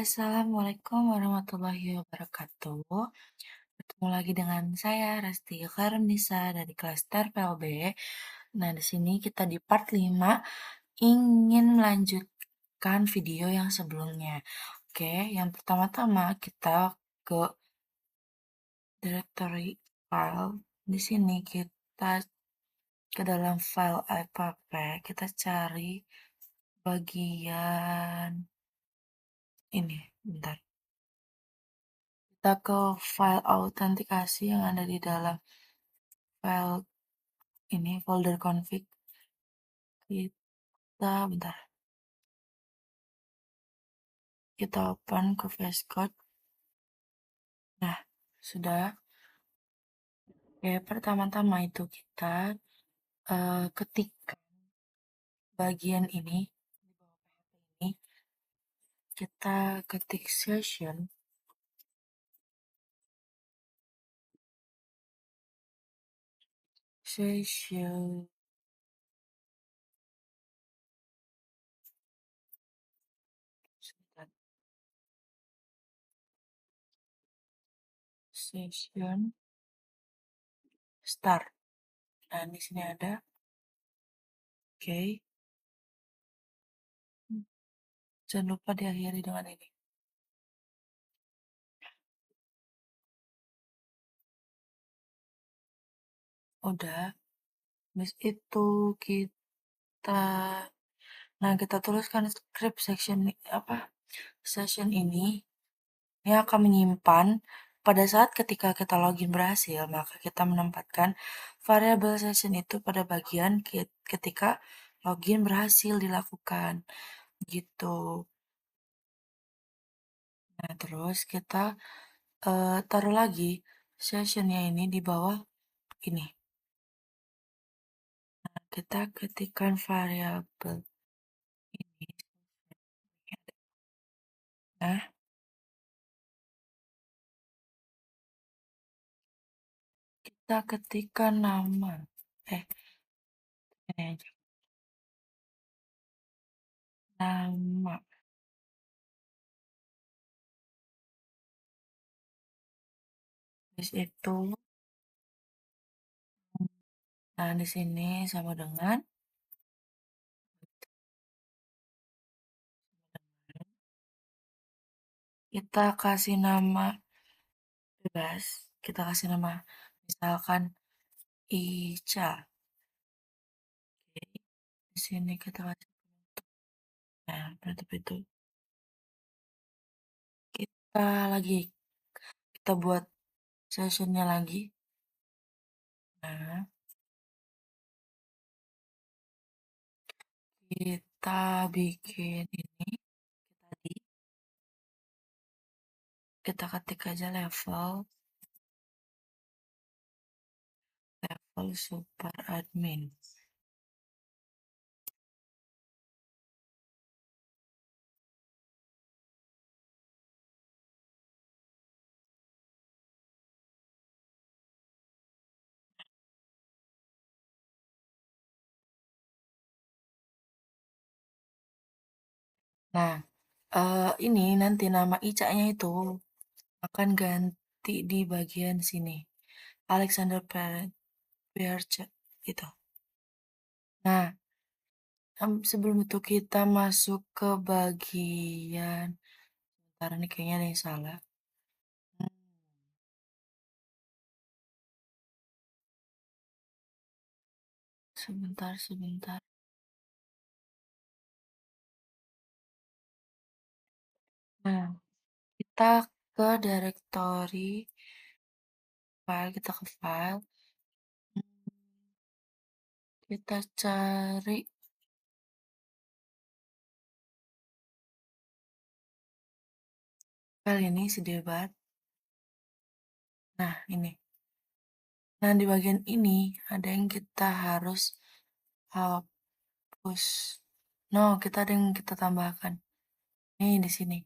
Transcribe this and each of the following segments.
Assalamualaikum warahmatullahi wabarakatuh. Ketemu lagi dengan saya Resti Karunisa dari kelas TRPLB. Nah, di sini kita di part 5 ingin melanjutkan video yang sebelumnya. Oke, yang pertama-tama kita ke directory file. Di sini kita ke dalam file app, kita cari bagian ini, bentar. Kita ke file autentikasi yang ada di dalam file ini, folder config. Bentar. Kita open ke VS Code. Nah, sudah. Oke, pertama-tama itu kita ketik bagian ini, di bawah PHP ini, kita ketik session. Session. Sebentar. Session start. Nah, di sini ada. Oke. Jangan lupa diakhiri dengan ini. Udah. Habis itu kita kita tuliskan script section session ini akan menyimpan pada saat ketika kita login berhasil, maka kita menempatkan variabel session itu pada bagian ketika login berhasil dilakukan gitu. Nah, terus kita taruh lagi sessionnya ini di bawah ini. Nah, kita ketikkan variabel ini. Nah, kita ketikkan nama. Ini aja. Nama. Habis itu, nah di sini sama dengan kita kasih nama bebas. Kita kasih nama misalkan Ica. Oke. Di sini kita kasih penutup itu. Kita buat sessionnya lagi. Nah, kita bikin ini tadi. Kita ketik aja level super admin. Nah, ini nanti nama Ica-nya itu akan ganti di bagian sini. Alexander Pierce gitu. Nah, sebelum itu kita masuk ke bagian sebentar, ini kayaknya ada yang salah. Hmm, sebentar. Nah, kita ke directory file, kita ke file. Kita cari file ini sedih banget. Nah, ini. Nah, di bagian ini ada yang kita harus hapus. No, kita ada yang kita tambahkan. Nih di sini.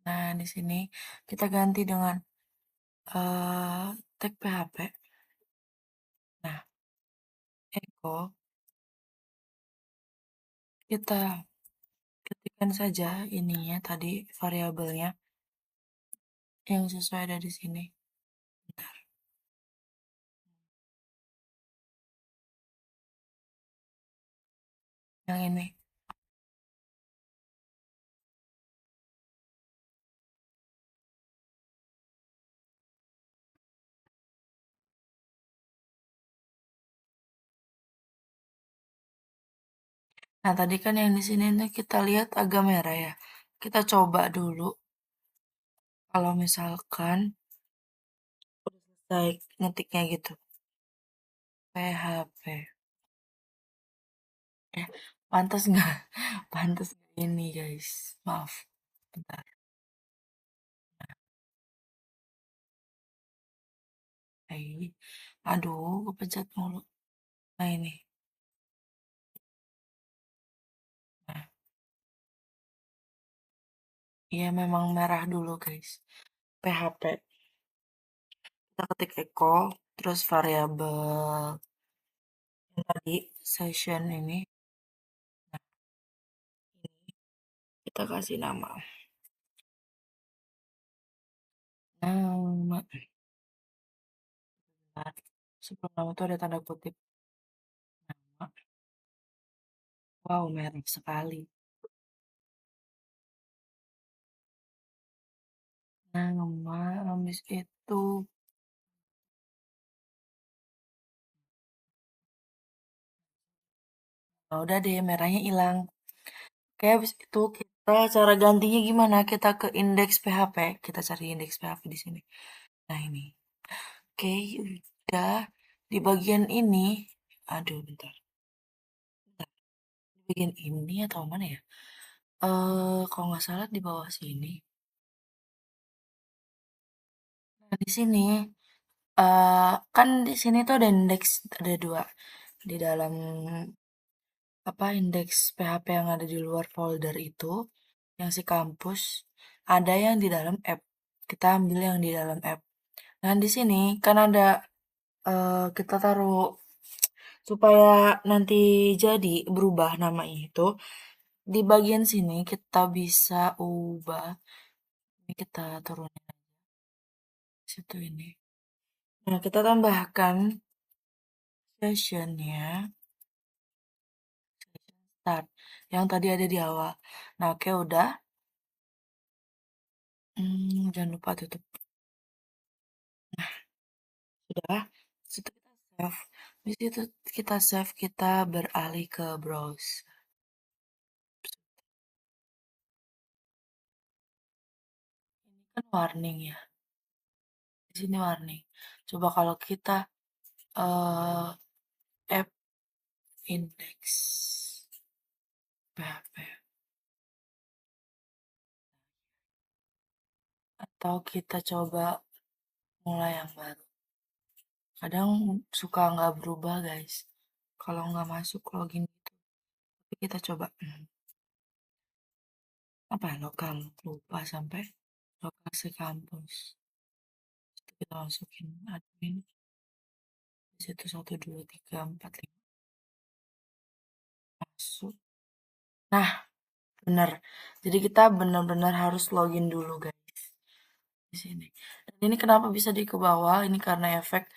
Nah, di sini kita ganti dengan tag PHP. Nah, echo kita ketikkan saja ininya tadi variabelnya yang sesuai ada di sini. Bentar, yang ini. Nah, tadi kan yang di sini nih kita lihat agak merah ya. Kita coba dulu kalau misalkan udah selesai ngetiknya gitu. PHP. Eh, pantas nggak? Pantas nggak ini guys. Maaf. Bentar. Aduh, kepencet mulu. Nah ini. Nah, iya memang merah dulu guys. PHP. Kita ketik echo, terus variabel yang tadi session ini. Nah, ini kita kasih nama. Nama. Bentar. Sebelum nama itu ada tanda kutip. Nama. Wow, merah sekali. Nama, habis itu. Nah, udah deh, merahnya hilang. Oke, habis itu kita cara gantinya gimana? Kita ke indeks PHP. Kita cari indeks PHP di sini. Nah, ini. Oke, udah. Di bagian ini. Aduh, bentar. Bentar. Di bagian ini atau mana ya? Kalau nggak salah di bawah sini. Nah, di sini. Kan di sini tuh ada indeks. Ada dua. Di dalam apa indeks PHP yang ada di luar folder itu. Yang si kampus. Ada yang di dalam app. Kita ambil yang di dalam app. Nah, di sini kan ada kita taruh supaya nanti jadi berubah namanya itu. Di bagian sini kita bisa ubah. Ini kita turunin situ ini. Nah, kita tambahkan sessionnya start yang tadi ada di awal. Nah, oke udah. Jangan lupa tutup. Sudah. Situ kita save. Di situ kita save, kita beralih ke browse. Ini kan warning ya. Di sini warning. Coba kalau kita eh app index PHP atau kita coba mulai yang baru. Kadang suka nggak berubah guys. Kalau nggak masuk login gitu. Tapi kita coba. Apa ya, lokal? Lupa sampai lokasi kampus. Kita masukin admin. Di situ 1, 2, 3, 4, 5. Masuk. Nah, bener. Jadi kita benar-benar harus login dulu guys. Di sini. Dan ini kenapa bisa di ke bawah? Ini karena efek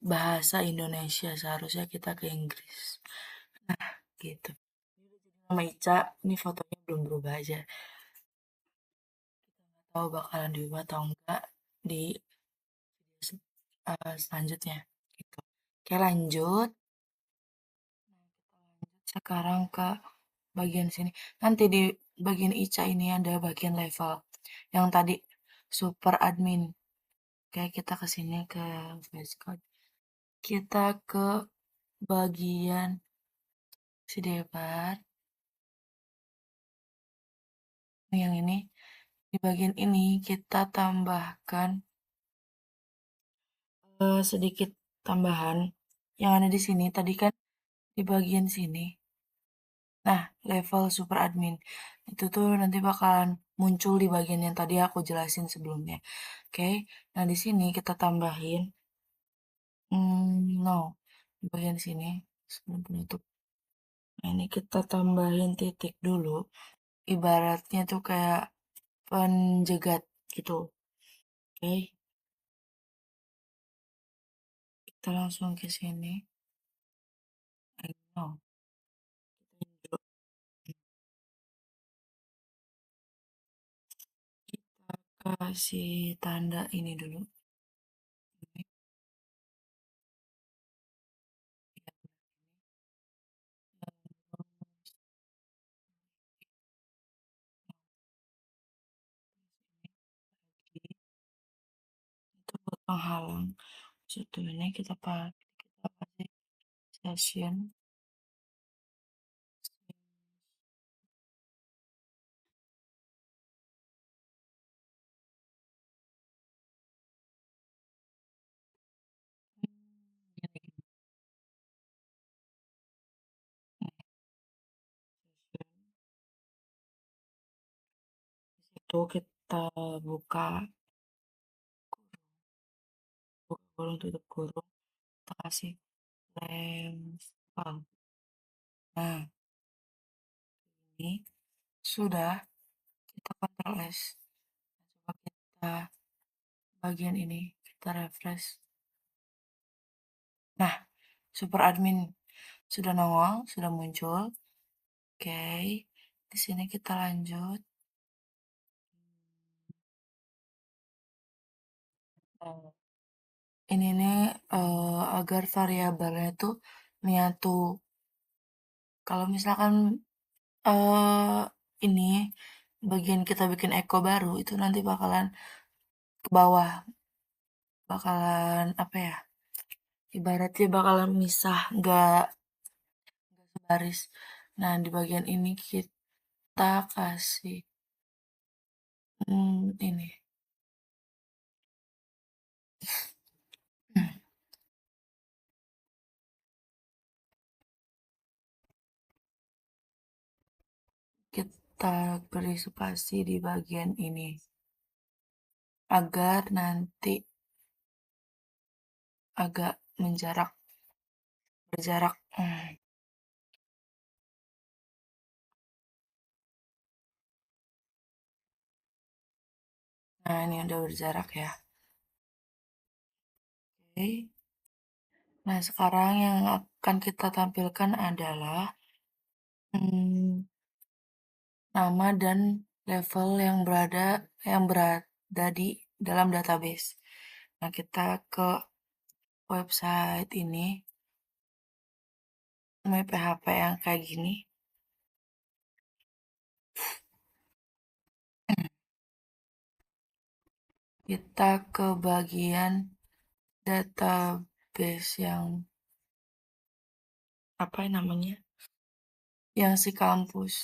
bahasa Indonesia. Seharusnya kita ke Inggris. Nah, gitu. Nama Ica, ini fotonya belum berubah aja. Nggak tahu bakalan diubah atau enggak di selanjutnya. Gitu. Oke, lanjut. Sekarang ke bagian sini. Nanti di bagian Ica ini ada bagian level. Yang tadi super admin. Oke, kita ke sini ke voice code. Kita ke bagian sidebar. Yang ini. Di bagian ini kita tambahkan sedikit tambahan yang ada di sini. Tadi kan di bagian sini. Nah, level super admin itu tuh nanti bakalan muncul di bagian yang tadi aku jelasin sebelumnya. Oke, nah di sini kita tambahin, no, di bagian sini sebelum penutup. Nah, ini kita tambahin titik dulu. ibaratnya tuh kayak penjegat gitu. Oke, kita langsung ke sini. Oh, kita kasih tanda ini dulu. Ini, itu buat penghalang. Satu ini kita kasih session. Itu kita buka buka kurung tutup kurung, kita kasih lens. Nah, ini sudah kita Ctrl S. Coba kita bagian ini kita refresh. Nah, super admin sudah nongol, sudah muncul. Oke, di sini kita lanjut. Nah, ini nih agar variabelnya tuh menyatu. Kalau misalkan eh ini bagian kita bikin echo baru itu nanti bakalan ke bawah, bakalan apa ya? Ibaratnya bakalan misah, nggak sebaris. Nah, di bagian ini kita kasih ini. Kita beri spasi di bagian ini agar nanti agak berjarak. Nah, ini udah berjarak ya. Oke. Nah, sekarang yang akan kita tampilkan adalah hmm, nama dan level yang berada di dalam database. Nah, kita ke website ini, namanya PHP yang kayak gini. Kita ke bagian database yang apa namanya? Yang si kampus.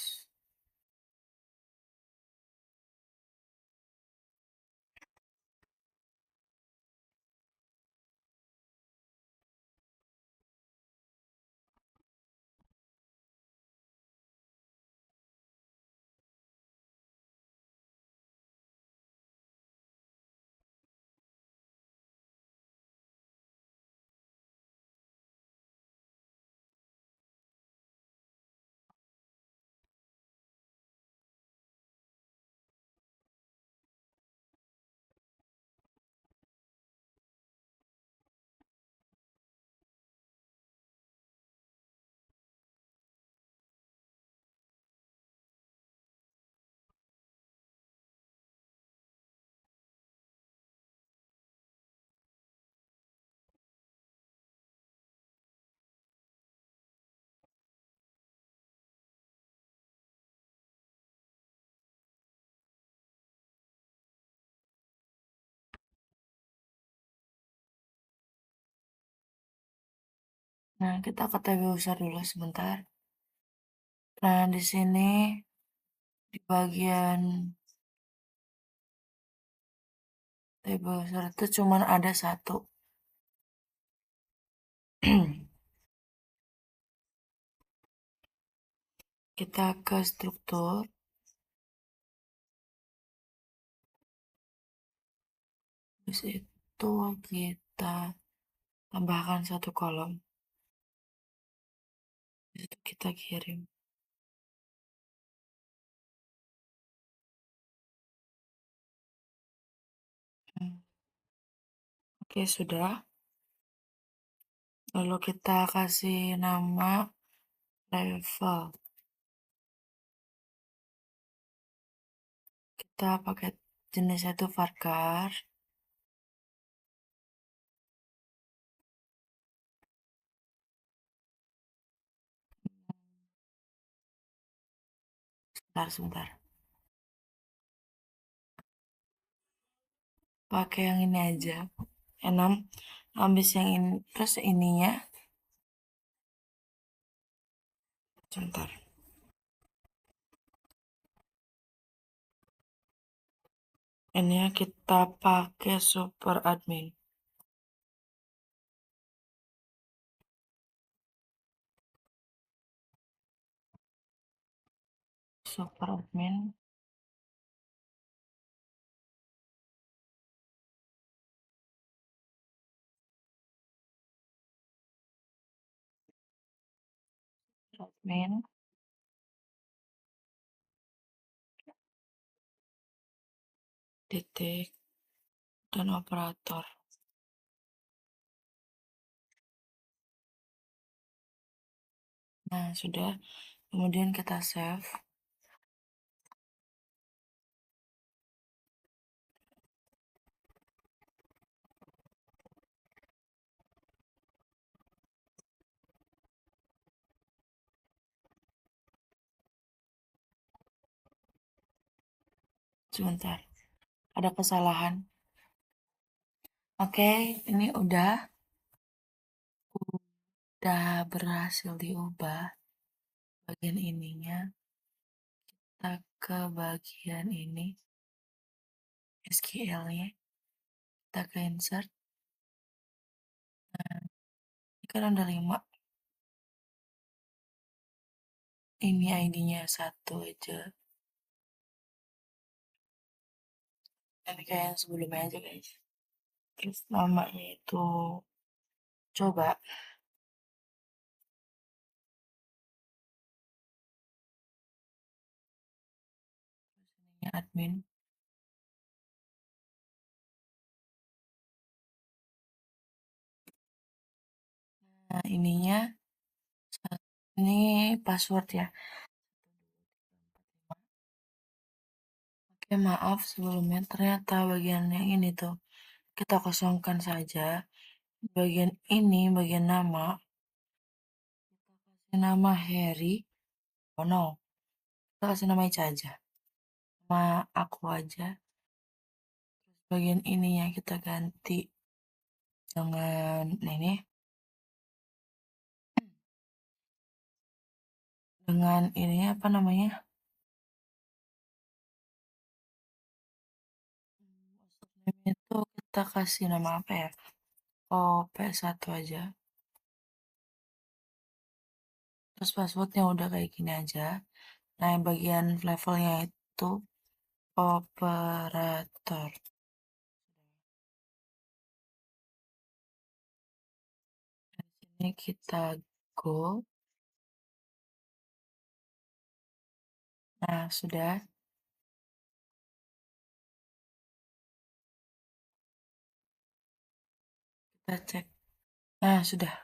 Nah, kita ke tab user dulu sebentar. Nah, di sini di bagian tab user itu cuman ada satu. Kita ke struktur, habis itu kita tambahkan satu kolom, habis itu kita kirim. Oke, sudah. Lalu kita kasih nama level. Kita pakai jenisnya itu varchar. Sebentar. Pakai yang ini aja. 6. Habis yang ini, terus ininya. Sebentar. Ini kita pakai super admin. Super admin. Admin. Titik. Dan operator. Nah, sudah. Kemudian kita save. Sebentar. Ada kesalahan. Oke, ini udah berhasil diubah bagian ininya. Kita ke bagian ini, SQL-nya. Kita ke insert. Nah, ini kan ada 5. Ini ID-nya 1 aja. Ini kayak yang sebelumnya aja, guys. Terus namanya itu coba. Ini admin. Nah, ininya ini password ya. Oke, maaf sebelumnya ternyata bagian yang ini tuh kita kosongkan saja. Bagian ini, bagian nama, kasih nama Harry. Oh no, kita kasih nama Ica aja. Nama aku aja. Terus bagian ininya kita ganti dengan ini. Dengan ini apa namanya? Itu kita kasih nama apa ya? Oh, P1 aja. Terus passwordnya udah kayak gini aja. Nah, yang bagian levelnya itu operator. Ini kita go. Nah, sudah. Kita cek. Nah, sudah.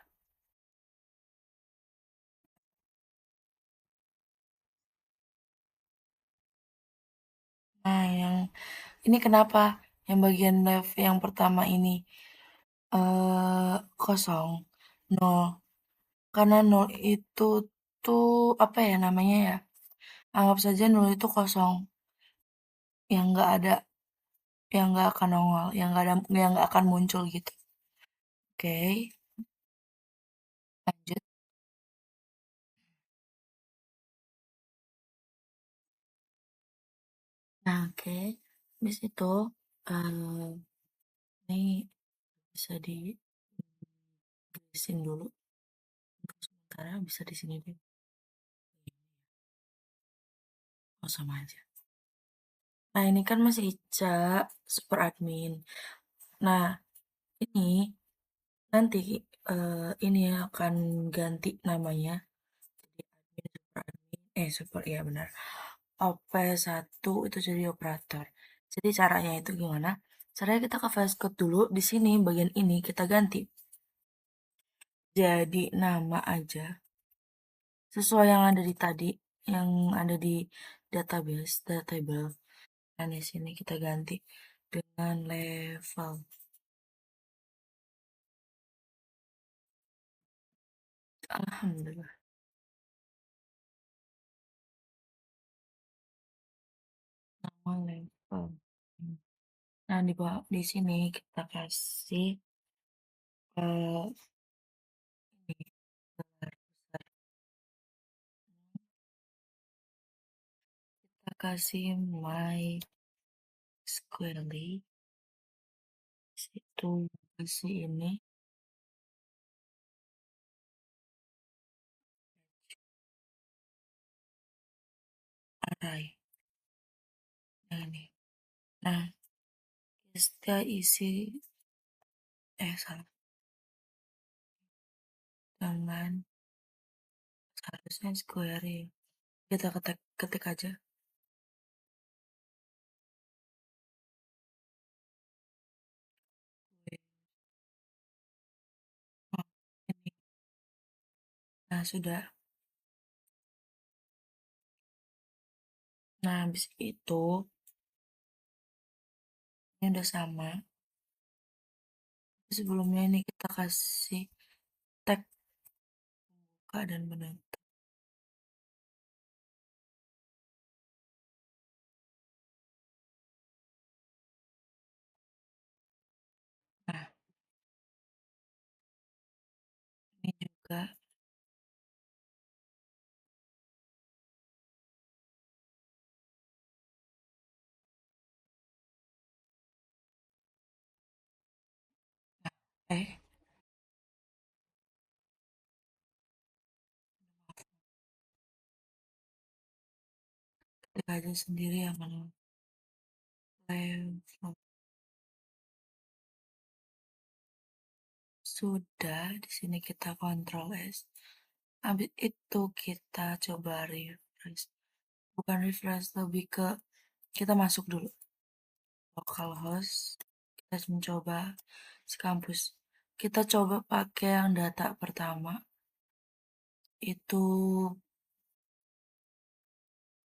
Nah, yang ini kenapa? Yang bagian left yang pertama ini kosong, nol. Karena nol itu tuh apa ya namanya ya? Anggap saja nol itu kosong, yang nggak ada, yang nggak akan nongol, yang nggak akan muncul gitu. Oke, lanjut. Nah, oke. Habis itu eh, ini bisa ditulisin dulu. Untuk sementara bisa di sini deh. Oh, sama aja. Nah, ini kan masih Ica, super admin. Nah, ini nanti ini akan ganti namanya jadi admin super admin. Super ya benar. OP1 itu jadi operator. Jadi caranya itu gimana? Caranya kita ke VS Code dulu, di sini bagian ini kita ganti jadi nama aja, sesuai yang ada di tadi, yang ada di database, table. Dan di sini kita ganti dengan level. Alhamdulillah. Nama level. Nah, di bawah di sini kita kasih ini gelar besar. Kita kasih my squarely. Situ kasih ini array. Nah, ini. Nah, kita isi salah dengan seharusnya square ya. Kita ketik ketik aja. Oh, ini. Nah, sudah. Nah, habis itu ini udah sama. Sebelumnya ini kita kasih tag buka dan penutup. Nah, ini juga eh ketik aja sendiri yang mana level. Sudah, di sini kita Ctrl S. Habis itu kita coba refresh. Bukan refresh, lebih ke kita masuk dulu. Localhost, kita mencoba si kampus. Kita coba pakai yang data pertama. Itu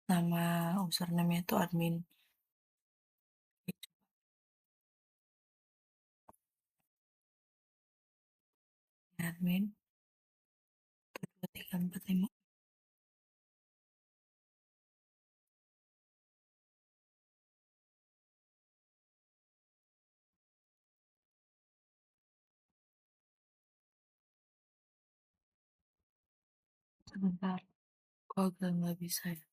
nama username itu admin. Admin 2345. Sebentar, kok agak nggak bisa ya.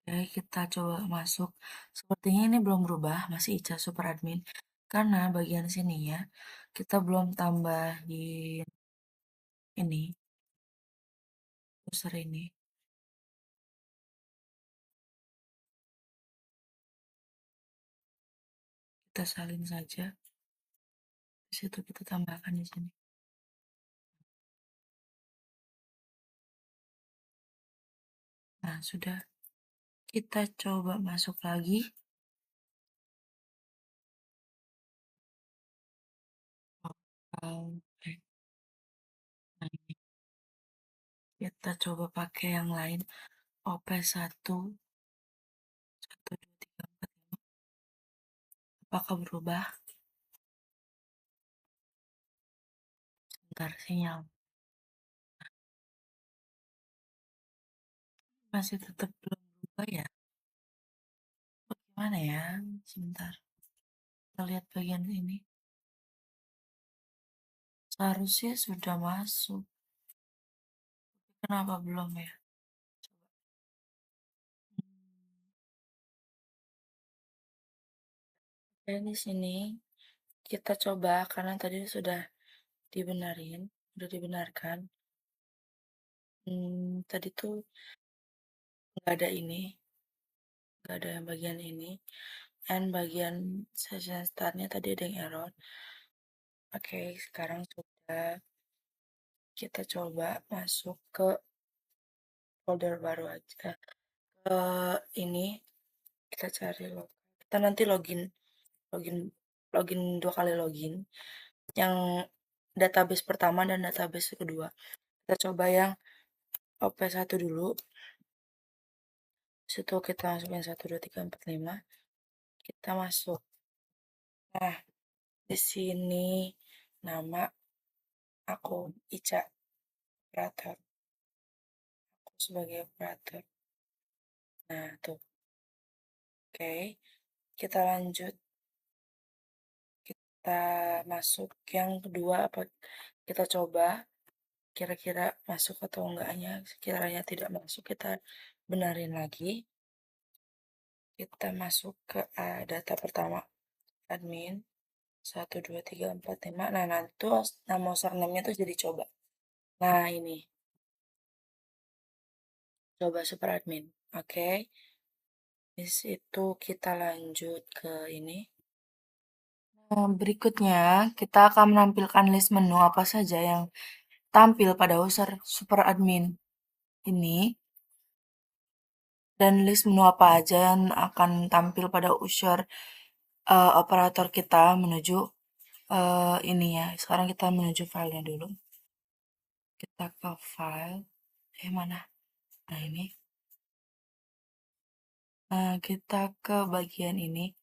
Oke, kita coba masuk. Sepertinya ini belum berubah, masih Ica Super Admin. Karena bagian sini ya, kita belum tambahin ini, user ini. Kita salin saja. Di situ kita tambahkan di sini. Nah, sudah. Kita coba masuk lagi. Oke. Nah, ini. Kita coba pakai yang lain. OP1, 1, 2, 3, 4, 5. Apakah berubah? Bentar, sinyal. Masih tetap belum berubah ya? Bagaimana ya? Sebentar. Kita lihat bagian ini. Seharusnya sudah masuk. Kenapa belum ya? Dan di sini kita coba karena tadi sudah dibenarin, udah dibenarkan. Tadi tuh nggak ada ini, nggak ada yang bagian ini. And bagian session startnya tadi ada yang error. Oke, sekarang sudah. Kita coba masuk ke folder baru aja. ini kita cari kita nanti login login login 2 kali login, yang database pertama dan database kedua. Kita coba yang OP1 dulu, situ kita masukin 1, 2, 3, 4, 5, kita masuk. Nah, di sini nama aku Ica, operator, aku sebagai operator. Nah, tuh. Oke, kita lanjut. Kita masuk yang kedua, apa kita coba kira-kira masuk atau enggaknya. Sekiranya tidak masuk, kita benarin lagi. Kita masuk ke data pertama, admin 1, 2, 3, 4, 5. Nah, nanti tuh nama username-nya tuh jadi coba. Nah, ini coba super admin. Oke, di situ kita lanjut ke ini. Nah, berikutnya kita akan menampilkan list menu apa saja yang tampil pada user super admin ini, dan list menu apa aja yang akan tampil pada user operator kita menuju ini ya. Sekarang kita menuju filenya dulu. Kita ke file, mana? Nah, ini. Nah, kita ke bagian ini.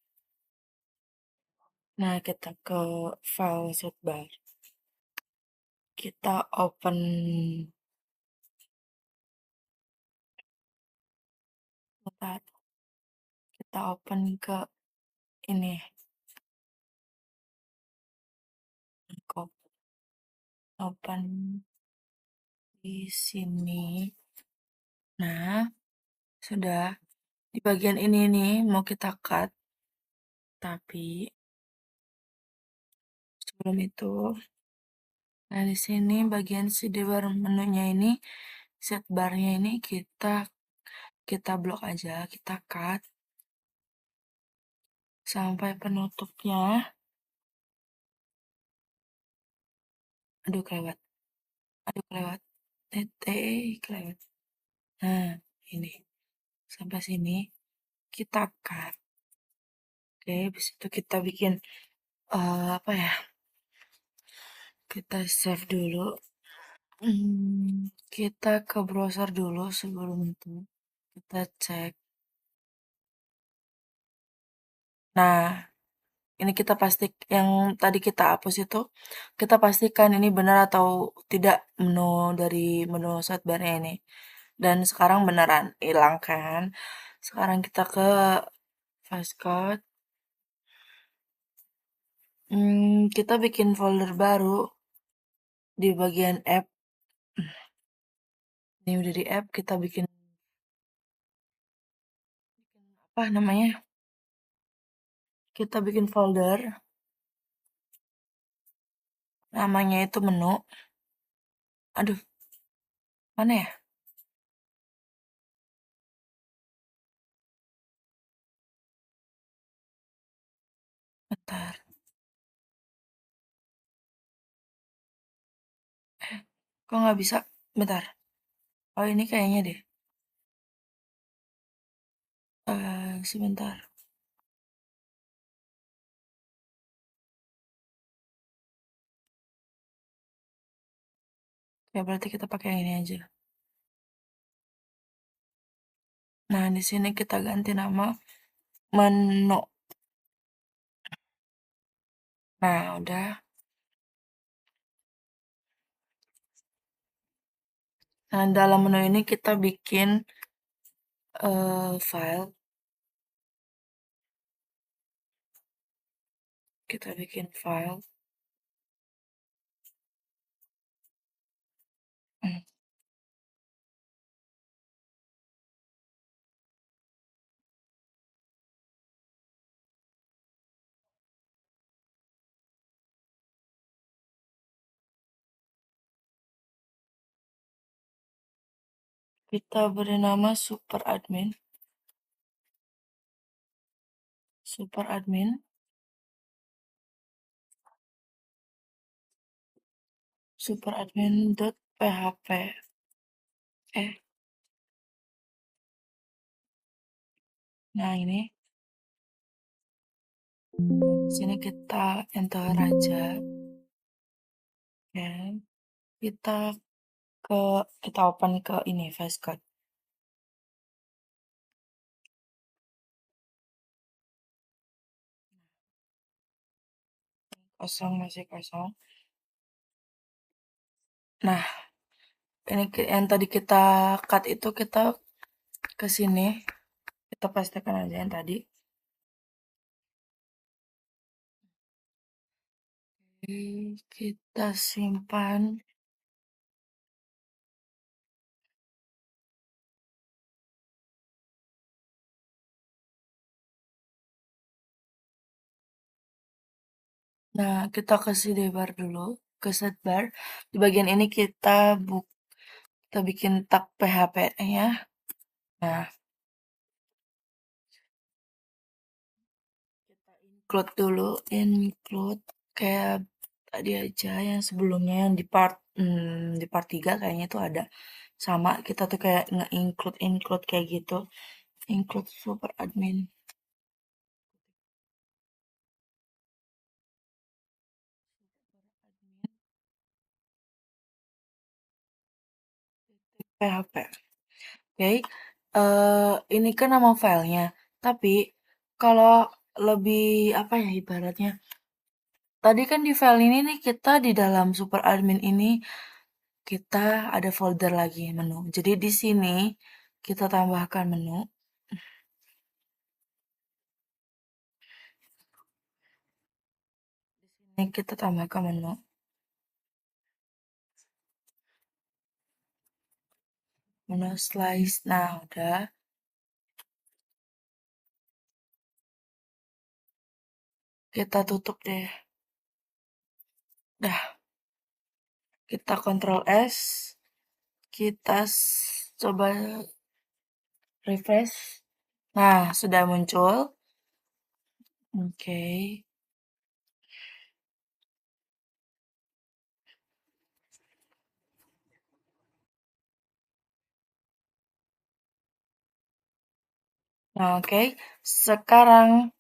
Nah, kita ke file sidebar. Kita open, bentar. Kita open ke ini, open di sini. Nah, sudah. Di bagian ini nih mau kita cut, tapi sebelum itu, nah di sini bagian sidebar menunya ini, setbarnya ini kita blok aja, kita cut sampai penutupnya. Aduh kelewat, kelewat. Nah, ini sampai sini kita cut. Oke, habis itu kita bikin apa ya? Kita save dulu. Kita ke browser dulu sebelum itu. Kita cek. Nah, ini kita yang tadi kita hapus itu, kita pastikan ini benar atau tidak menu dari menu sidebar-nya ini. Dan sekarang beneran hilang kan. Sekarang kita ke Fastcode. Kita bikin folder baru di bagian app. Ini udah di app, kita bikin apa namanya? Kita bikin folder. Namanya itu menu. Aduh, mana ya? Bentar. Kok nggak bisa? Bentar. Oh, ini kayaknya deh. Sebentar. Ya berarti kita pakai yang ini aja. Nah, di sini kita ganti nama menu. Nah, udah. Nah, dalam menu ini kita bikin file. Kita bikin file. Hmm, Kita beri nama super admin. Super admin. Superadmin.php. Nah, ini di sini kita enter aja, ya. Kita ke kita open ke ini Flash Code. Kosong, masih kosong. Nah, ini yang tadi kita cut itu kita ke sini. Kita pastikan aja yang tadi. Oke, kita simpan. Nah, kita kasih lebar dulu ke setbar. Di bagian ini kita bikin tag PHP-nya. Nah, kita include dulu, include kayak tadi aja yang sebelumnya yang di part 3 kayaknya tuh ada sama kita tuh kayak nge-include include kayak gitu. Include super admin PHP. Oke, ini kan nama filenya. Tapi kalau lebih apa ya ibaratnya? Tadi kan di file ini nih kita di dalam super admin ini kita ada folder lagi menu. Jadi di sini kita tambahkan menu. Ini kita tambahkan menu. Menu slice. Nah, udah. Kita tutup deh. Dah, kita Ctrl S. Kita coba refresh. Nah, sudah muncul. Oke. Nah, oke. Sekarang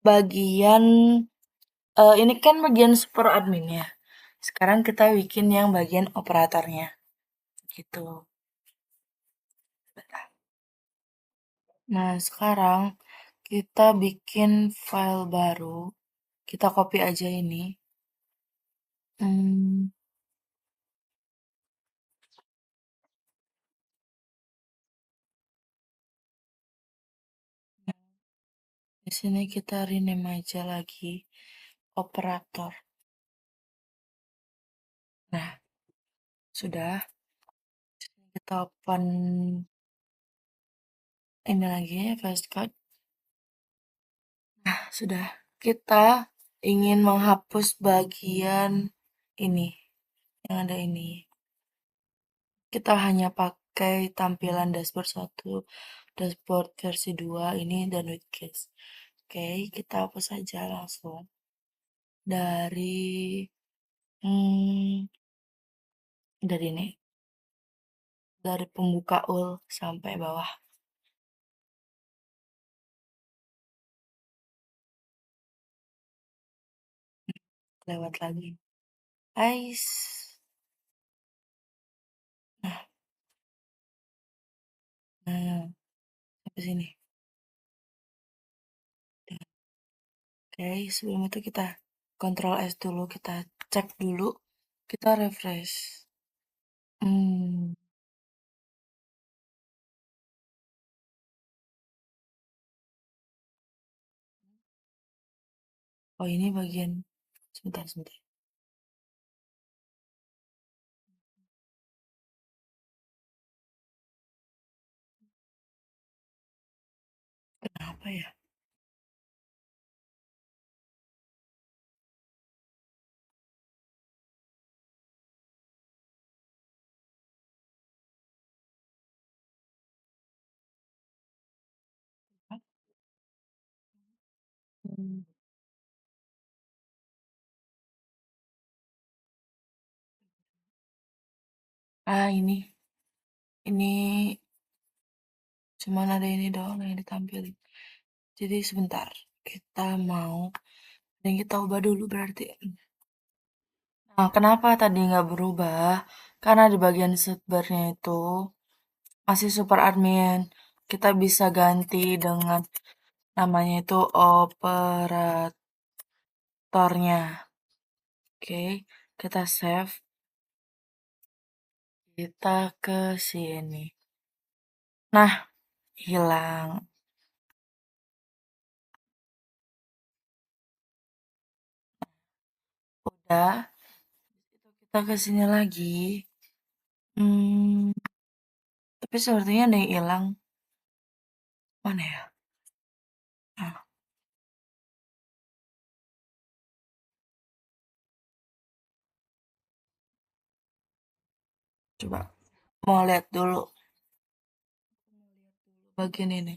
bagian ini kan bagian super admin ya. Sekarang kita bikin yang bagian operatornya. Gitu. Nah, sekarang kita bikin file baru. Kita copy aja ini. Hmm, di sini kita rename aja lagi operator. Nah, sudah. Kita open ini lagi ya, flashcard. Nah, sudah. Kita ingin menghapus bagian ini, yang ada ini. Kita hanya pakai tampilan dashboard 1, dashboard versi 2 ini, dan widgets. Oke, kita hapus saja langsung. Dari, hmm, dari ini. Dari pembuka ul sampai bawah. Lewat lagi. Guys. Nah, nah, sampai sini. Oke, sebelum itu kita Ctrl S dulu, kita cek dulu, kita refresh. Hmm, oh ini bagian, sebentar, sebentar. Kenapa ya? Hmm. Ah ini Cuman ada ini doang yang ditampilin. Jadi sebentar, kita mau dan kita ubah dulu berarti. Nah, kenapa tadi nggak berubah? Karena di bagian sidebarnya itu masih super admin. Kita bisa ganti dengan namanya itu operatornya. Oke, kita save. Kita ke sini. Nah, hilang. Udah, kita ke sini lagi. Hmm, tapi sepertinya ada yang hilang. Mana ya? Ah, coba. Mau lihat dulu bagian ini.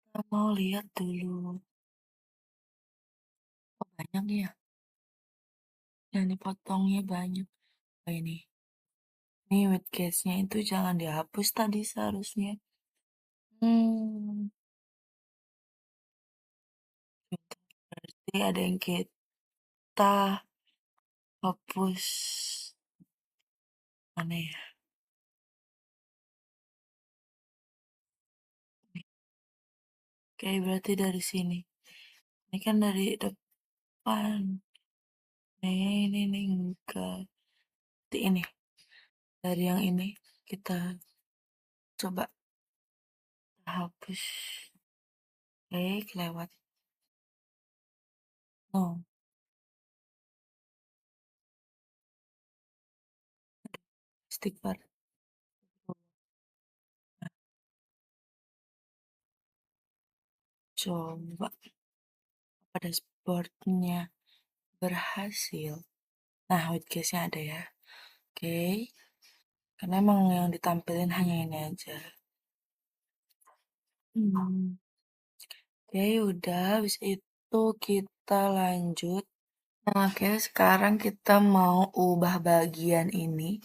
Kita mau lihat dulu. Oh, banyak ya. Yang dipotongnya banyak. Oh, ini. Ini with case-nya itu jangan dihapus tadi seharusnya. Hmm, berarti ada yang kita hapus. Mana ya? Oke, berarti dari sini. Ini kan dari depan. Ini enggak. Berarti ini. Dari yang ini kita coba hapus. Oke, kelewat. Oh, stiker. Nah, coba apa dashboardnya berhasil. Nah, webcase-nya ada ya. Oke, karena emang yang ditampilin hanya ini aja. Hmm. Oke, udah. Habis itu kita lanjut. Nah, oke, sekarang kita mau ubah bagian ini.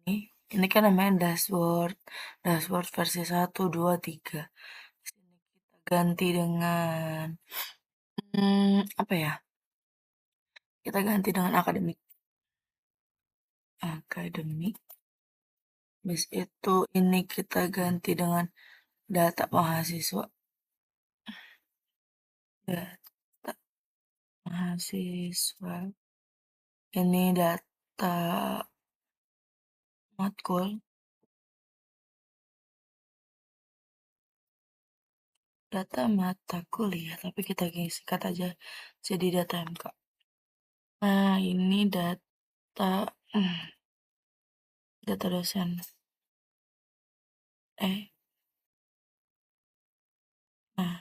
Ini, ini kan namanya dashboard. Dashboard versi 1, 2, 3. Sini kita ganti dengan apa ya? Kita ganti dengan akademik. Akademik. Habis itu ini kita ganti dengan data mahasiswa. Data mahasiswa. Ini data matkul. Data mata kuliah, tapi kita sikat aja jadi data MK. Nah, ini data dosen. Eh, nah,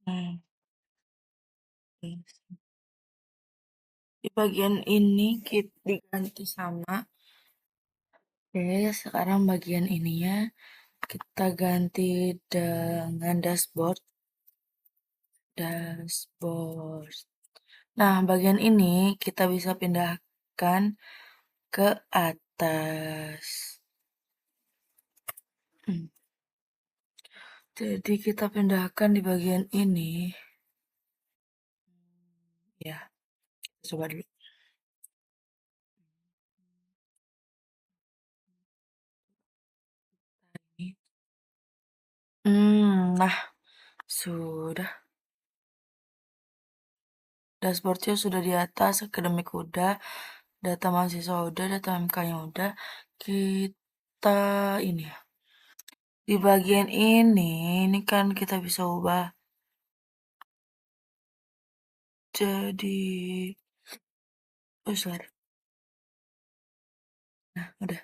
nah, di bagian ini kita diganti sama. Oke, sekarang bagian ini ya kita ganti dengan dashboard. Dashboard. Nah, bagian ini kita bisa pindahkan ke atas. Hmm. Jadi kita pindahkan di bagian ini. Ya, coba dulu. Ini. Nah, sudah. Dashboardnya sudah di atas, akademik udah, data mahasiswa udah, data MK-nya udah. Kita ini ya. Di bagian ini kan kita bisa ubah jadi sorry. Nah, udah.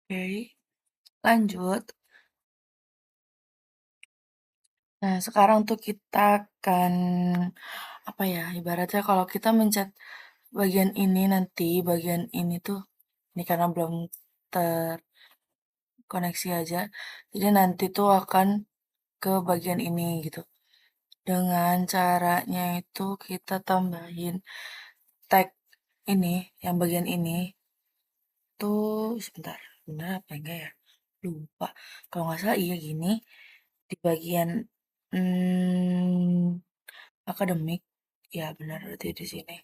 Oke, lanjut. Nah, sekarang tuh kita akan apa ya? Ibaratnya kalau kita mencet bagian ini nanti bagian ini tuh ini karena belum ter koneksi aja. Jadi nanti tuh akan ke bagian ini gitu. Dengan caranya itu kita tambahin tag ini, yang bagian ini tuh sebentar, bener apa enggak ya? Lupa. Kalau nggak salah iya gini, di bagian akademik, ya benar berarti di sini.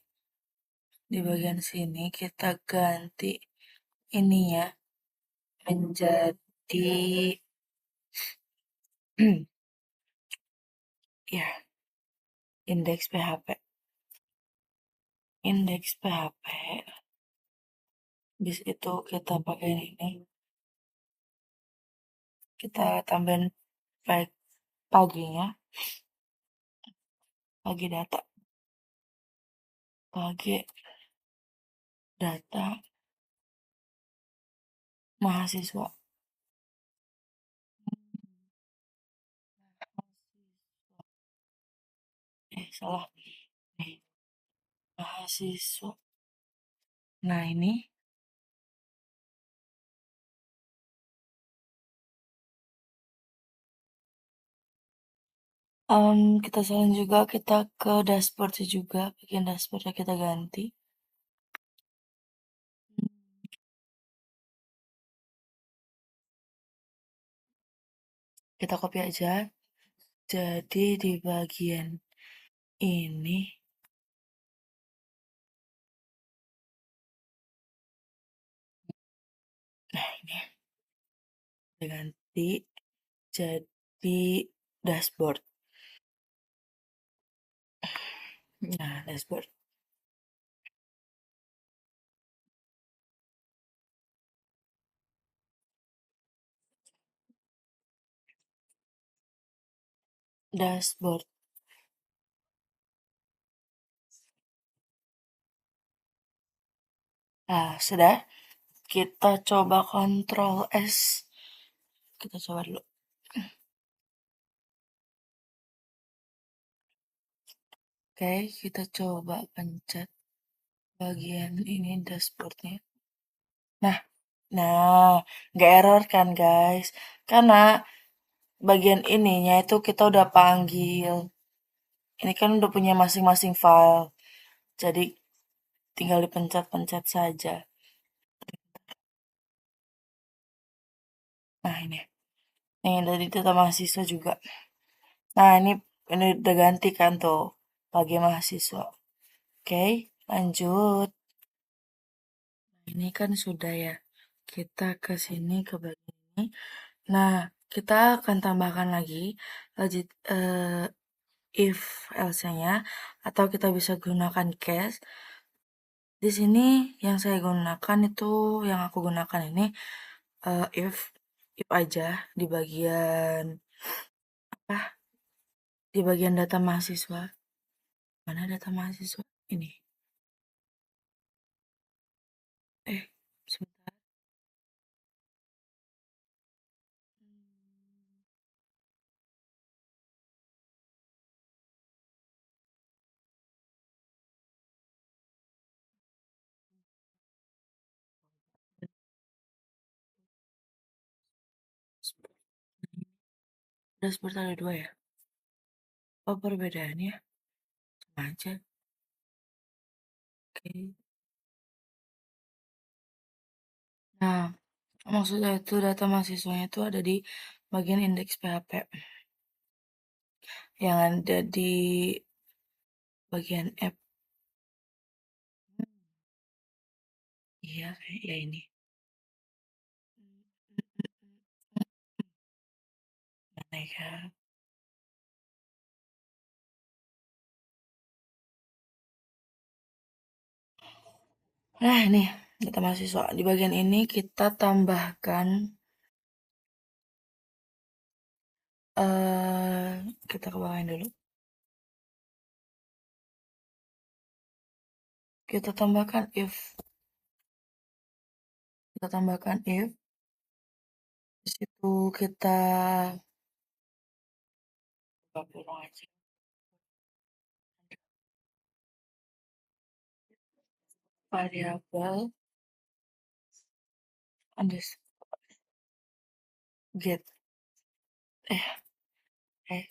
Di bagian sini kita ganti ini ya menjadi ya indeks PHP. Indeks PHP. Bis itu kita pakai ini, kita tambahin paginya, pagi data, pagi data mahasiswa. Salah. Nih, mahasiswa. Nah, ini kita salin juga, kita ke dashboard juga, bagian dashboardnya kita ganti. Kita copy aja. Jadi di bagian ini, nah ini kita ganti jadi dashboard. Nah, dashboard. Dashboard. Nah, sudah. Kita coba Ctrl S. Kita coba dulu. Oke, kita coba pencet bagian ini dashboardnya. Nah, nah, nggak error kan guys? Karena bagian ininya itu kita udah panggil. Ini kan udah punya masing-masing file. Jadi tinggal dipencet-pencet saja. Nah, ini. Nih, dari data mahasiswa juga. Nah, ini udah ganti kan tuh. Bagi mahasiswa. Oke, lanjut. Ini kan sudah ya. Kita ke sini ke bagian ini. Nah, kita akan tambahkan lagi lanjut if else-nya atau kita bisa gunakan case. Di sini yang saya gunakan itu yang aku gunakan ini if aja di bagian apa? Di bagian data mahasiswa. Mana data mahasiswa? Ini. Eh, sebentar. Dashboard ada dua ya? Oh, perbedaannya sama aja. Oke. Nah, maksudnya itu data mahasiswanya itu ada di bagian indeks PHP. Yang ada di bagian app. Iya, kayak ya ini. Mana ya? Nah, nih, data mahasiswa. Di bagian ini kita tambahkan eh kita ke bawahin dulu. Kita tambahkan if. Kita tambahkan if. Di situ kita buka aja. Variabel underscore get, eh, eh,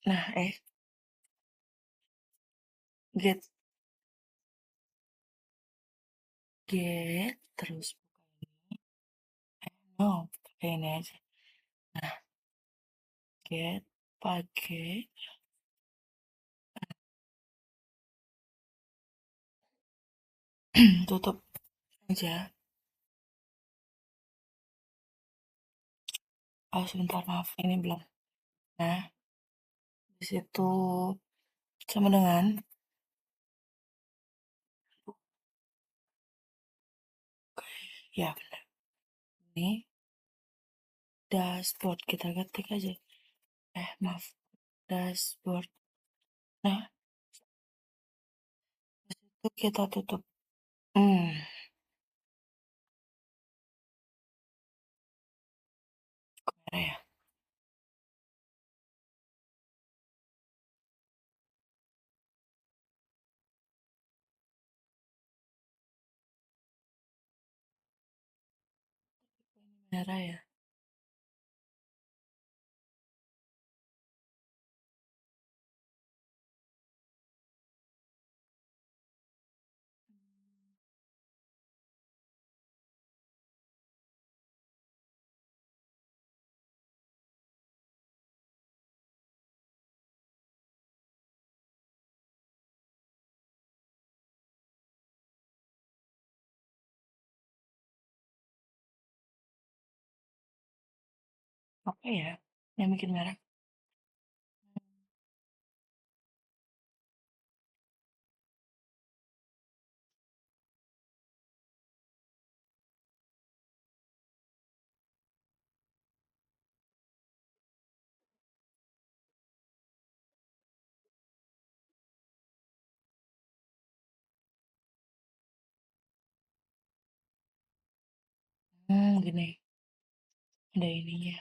nah, get, get, terus no, pakai ini aja. Nah, get, pakai, tutup aja. Oh, sebentar, maaf, ini belum. Nah, di situ sama dengan, ya benar. Ini dashboard, kita ketik aja. Maaf, dashboard. Nah, itu kita tutup. Hmm, Merah ya. Merah ya. Apa ya yang bikin merah? Gini, ada ininya.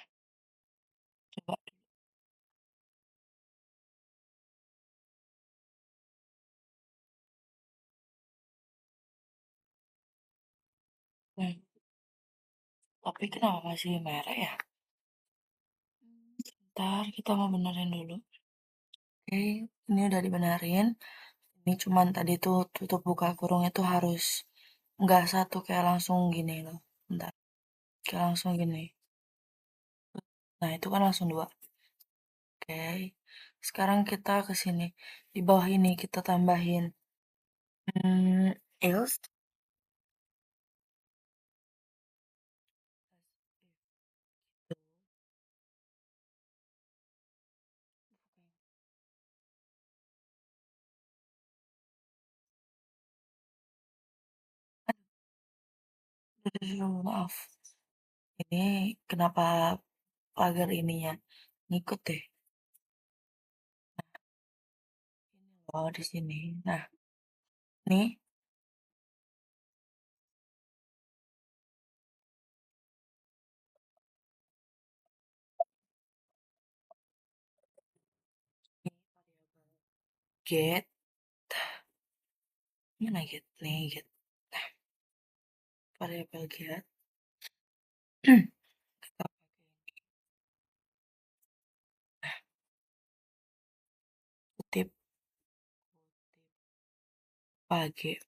Coba. Nah, tapi kenapa masih merah ya? Ntar kita mau benerin dulu. Oke, ini udah dibenerin. Ini cuman tadi tuh tutup buka kurungnya tuh harus nggak satu kayak langsung gini loh. Bentar, kayak langsung gini. Nah, itu kan langsung dua. Oke, sekarang kita ke sini. Di bawah ini kita tambahin else. Aduh, maaf. Ini kenapa pagar ininya ngikut deh. Oh, di sini. Nah, nih, get, mana get nih, get. Variabel get. Kita kutip, pakai,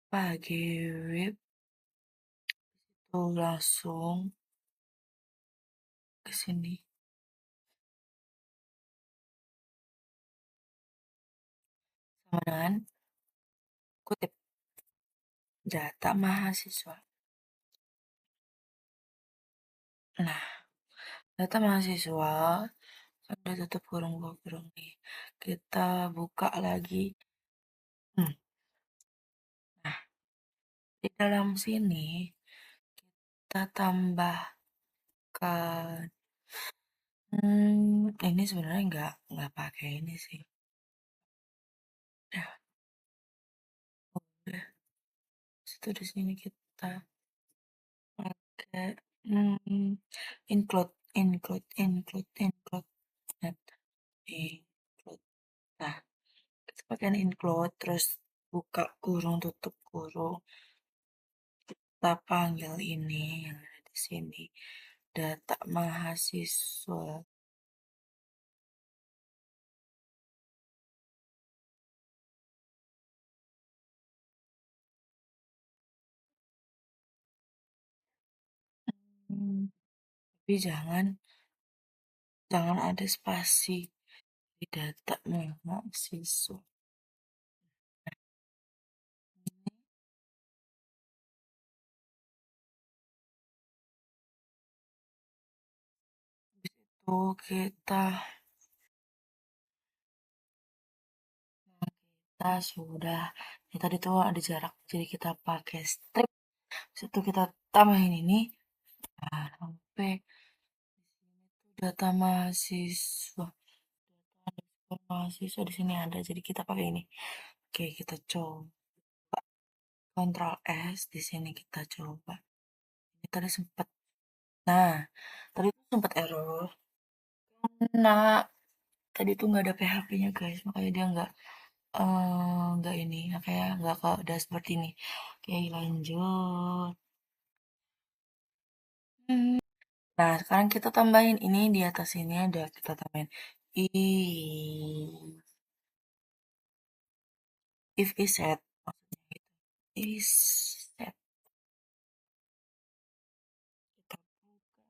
pakai web tuh langsung ke sini sama dengan kutip data mahasiswa. Nah, data mahasiswa kan udah tutup kurung kurung nih. Kita buka lagi. Hmm, Nah, di dalam sini kita tambahkan. Ini sebenarnya nggak pakai ini sih. Ya, udah. Situ di sini kita pakai include, include. Nah, include. Nah, kita pakai include terus buka kurung tutup kurung. kita panggil ini yang ada di sini, data mahasiswa. Hmm, tapi jangan ada spasi di data mahasiswa. Itu kita kita sudah ya tadi tuh ada jarak jadi kita pakai strip situ kita tambahin ini nah, sampai data mahasiswa mahasiswa di sini ada jadi kita pakai ini oke kita coba Ctrl S di sini kita coba ini tadi sempat nah tadi tuh sempat error nah tadi tuh nggak ada PHP-nya guys makanya dia nggak ini kayak nggak ke dashboard ini oke lanjut. Nah, sekarang kita tambahin ini di atas ini ada kita tambahin if if is set maksudnya gitu. Is set kita buka kurung tutup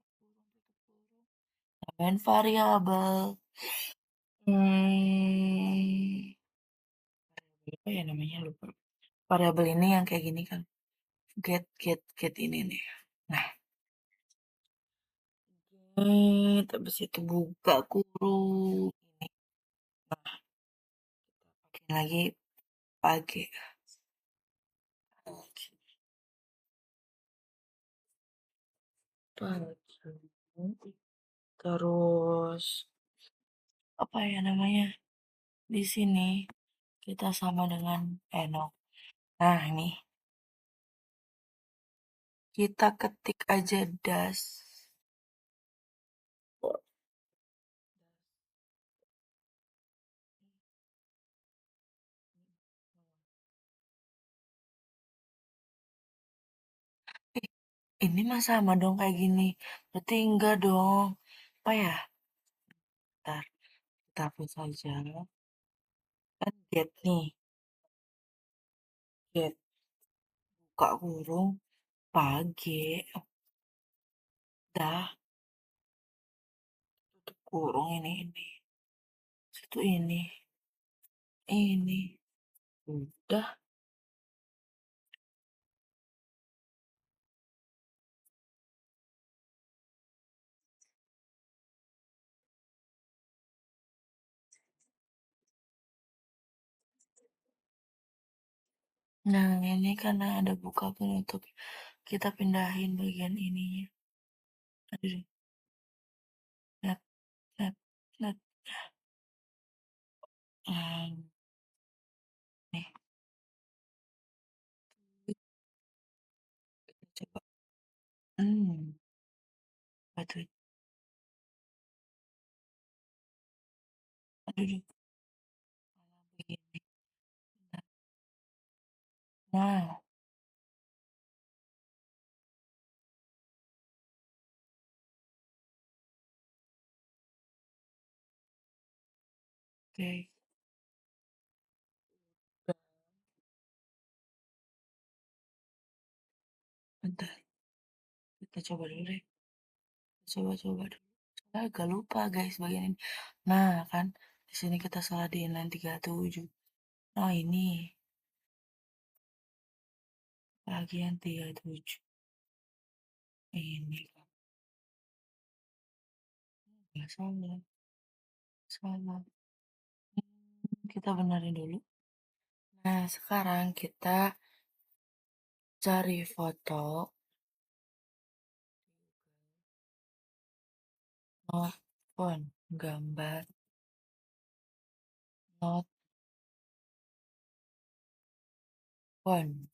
kurung tambahin variabel hmm, apa ya namanya lupa variabel ini yang kayak gini kan get ini nih nah ini habis itu buka kurung ini pakai lagi pakai pagi terus apa ya namanya di sini kita sama dengan Eno. Nah, ini kita ketik aja das. Ih, ini mah sama dong kayak gini. Berarti enggak dong. Apa ya? Ntar, kita hapus saja. Kan get nih. Get. Buka kurung. Page. Dah. Tutup kurung ini. Situ ini. Ini. Udah. Nah, ini karena ada buka penutup. Kita pindahin bagian ininya. Aduh. Net, net, net. Nih. Coba. Hmm. Batu. Aduh. Begini. Nah, oke. Bentar. Kita coba dulu deh. Coba-coba dulu. Saya agak lupa guys bagian ini. Nah, kan di sini kita salah di 637. Oh, ini bagian 37. Ini kan. Nggak salah. Salah. Kita benerin dulu. Nah, sekarang kita cari foto maupun gambar not one.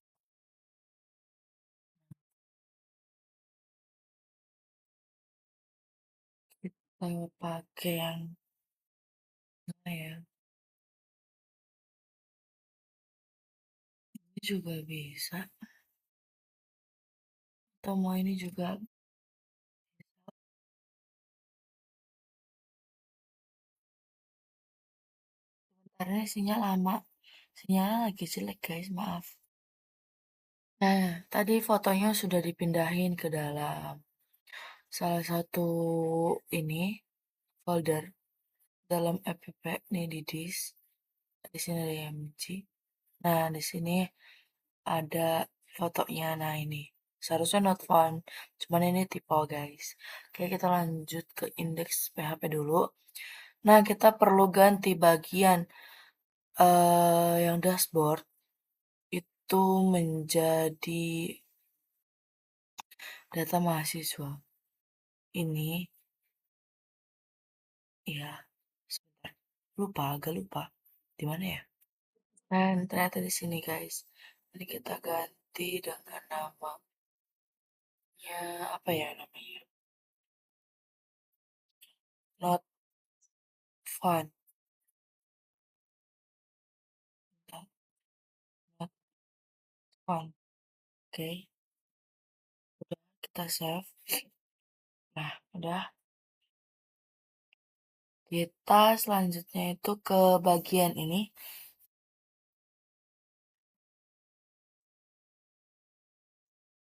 Kita pakai yang mana ya? Ini juga bisa. atau mau ini juga. Karena sinyal lama. Sinyalnya lagi jelek guys, maaf. Nah, tadi fotonya sudah dipindahin ke dalam salah satu ini folder dalam app nih di disk. Di sini ada IMG. Nah, di sini ada fotonya. Nah, ini seharusnya not found. Cuman ini typo guys. Oke, kita lanjut ke indeks PHP dulu. Nah, kita perlu ganti bagian yang dashboard itu menjadi data mahasiswa. Ini ya sebentar. Agak lupa. Di mana ya? Dan ternyata di sini guys. Jadi kita ganti dengan namanya apa ya namanya? Not fun. Not, not fun. Oke, udah kita save. Nah, udah. Kita selanjutnya itu ke bagian ini.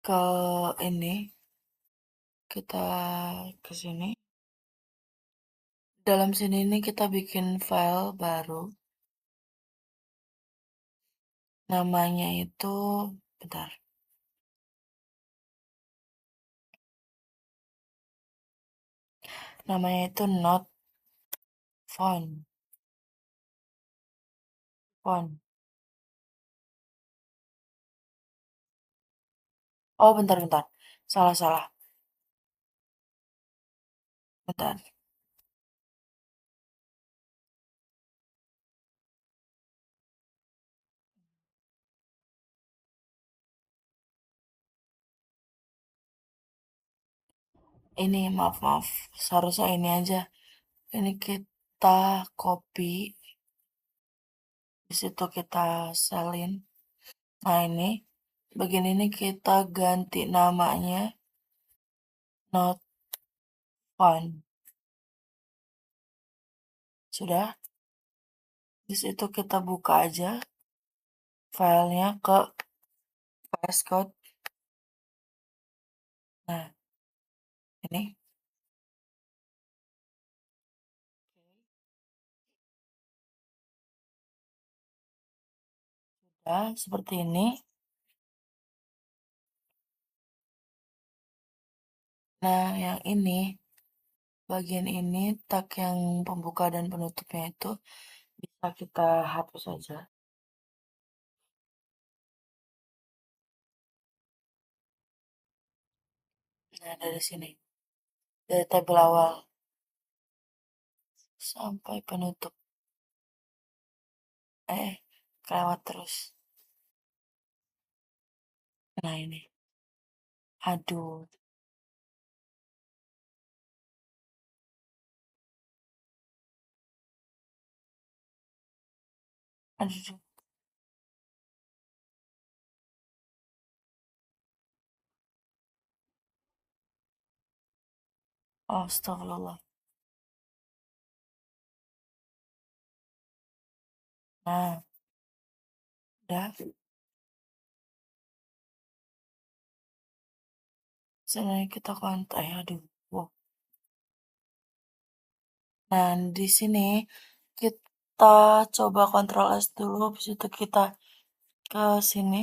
Ke ini. Kita ke sini. Dalam sini ini kita bikin file baru. Namanya itu, bentar. Namanya itu not font. Font. Oh, bentar. Salah. Bentar. Ini maaf. Seharusnya ini aja. Ini kita copy. Di situ kita salin. Nah, ini. Bagian ini kita ganti namanya. Not font. Sudah. Di situ kita buka aja filenya ke VS Code. Nah, ini. Sudah, seperti ini. Nah, yang ini, bagian ini, tag yang pembuka dan penutupnya itu bisa kita hapus aja. Nah, dari sini. Dari tabel awal sampai penutup. Kelewat terus. Nah, ini. Aduh. Aduh. Oh, astagfirullah. Nah, udah. Sini kita kontak. Aduh. Wow. Nah, di sini kita coba Ctrl S dulu, habis itu kita ke sini.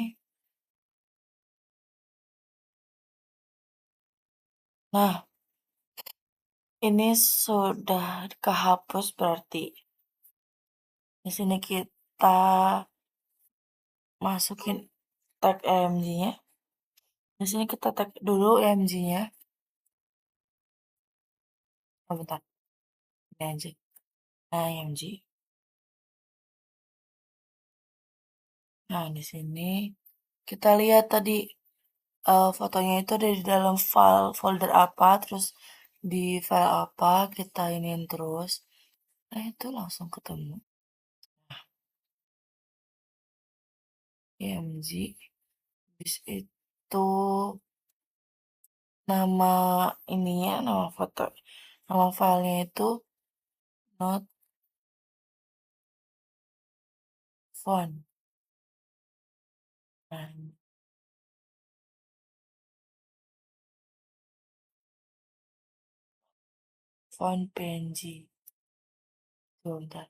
Nah, ini sudah kehapus berarti. Di sini kita masukin tag EMG-nya. Di sini kita tag dulu EMG-nya. Oh, bentar. Ini aja. Nah, EMG. Nah, di sini kita lihat tadi fotonya itu ada di dalam file folder apa, terus di file apa, kita iniin terus. Nah, itu langsung ketemu. EMG. Habis itu Nama ininya, nama foto, nama filenya itu not font. Nah, font PNG. Tuh, bentar.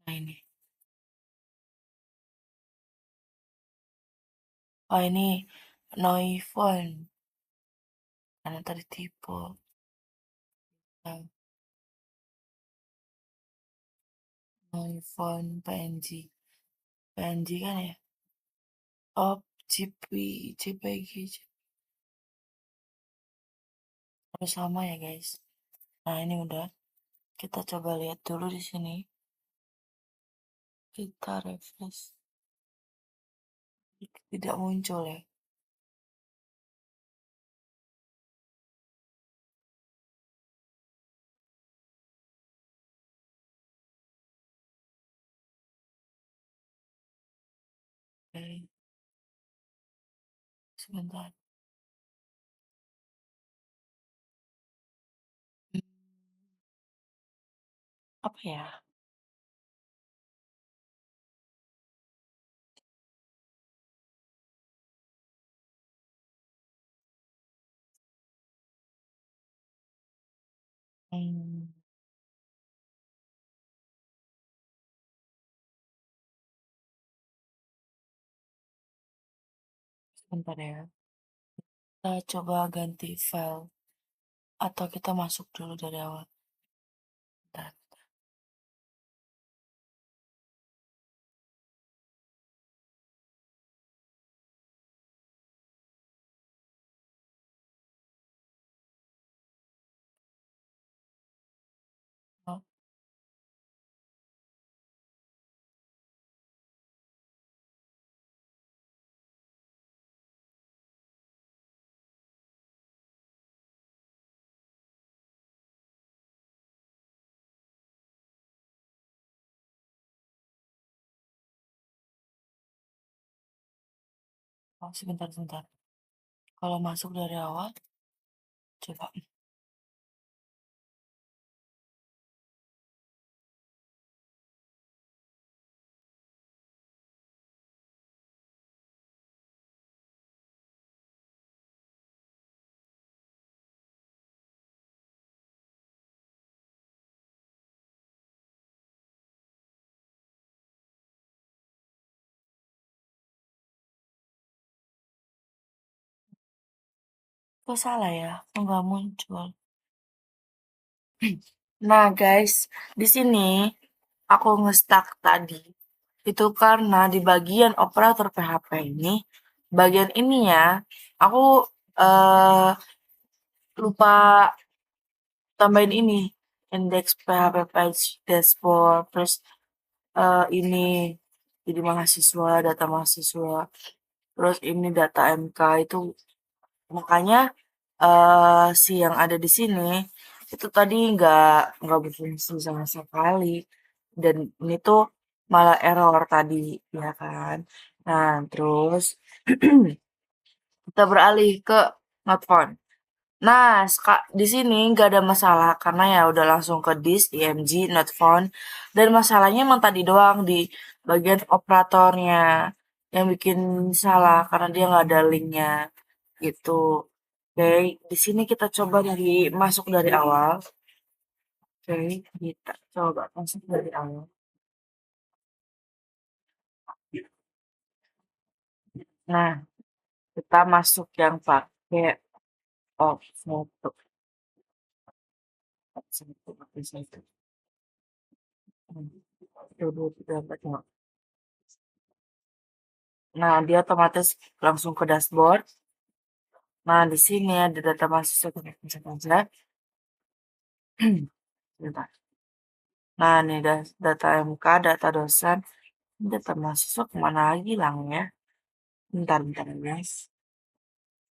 Nah, ini. Oh, ini Noi font. Karena tadi tipe. Nah, Noi font PNG. PNG kan ya? Oh, JPG. Harus sama ya, guys. Nah, ini udah. Kita coba lihat dulu di sini. Kita refresh. Tidak muncul ya. Oke, sebentar. Hmm, apa ya? Hmm, sebentar ya. Kita coba ganti file. Atau kita masuk dulu dari awal. Bentar. Oh, oh, sebentar. Kalau masuk dari awal, coba. Kok salah ya? Kok nggak muncul? Nah, guys, di sini aku nge-stuck tadi. Itu karena di bagian operator PHP ini, bagian ini ya, aku eh lupa tambahin ini, index PHP page dashboard, terus ini jadi mahasiswa, data mahasiswa, terus ini data MK itu makanya si yang ada di sini itu tadi nggak berfungsi sama sekali dan ini tuh malah error tadi ya kan. Nah, terus kita beralih ke not found. Nah, di sini nggak ada masalah karena ya udah langsung ke disk img not found dan masalahnya emang tadi doang di bagian operatornya yang bikin salah karena dia nggak ada linknya gitu. Oke, di sini kita coba masuk dari awal. Oke, kita coba masuk dari awal. Nah, kita masuk yang pakai foto. Pakai satu. Dua, tiga, empat, lima. Nah, dia otomatis langsung ke dashboard. Nah, di sini ada data mahasiswa kita pencet aja. Sebentar. Nah, ini data MK, data dosen, data mahasiswa kemana lagi hilangnya? Bentar, ya, guys.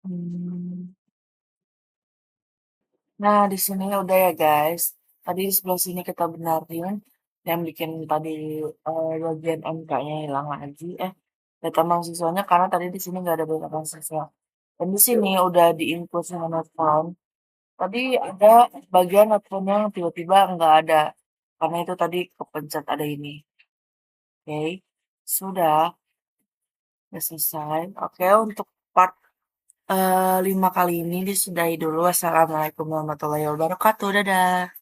Hmm. Nah, di sini udah ya guys. Tadi di sebelah sini kita benerin. yang bikin tadi, bagian MK-nya hilang lagi data mahasiswanya karena tadi di sini nggak ada data mahasiswa. Dan di sini udah di-input sama Notepad, tadi ada bagian Notepad yang tiba-tiba nggak ada, karena itu tadi kepencet ada ini. Oke, sudah selesai. Oke, untuk part 5 kali ini disudahi dulu. Wassalamualaikum warahmatullahi wabarakatuh. Dadah.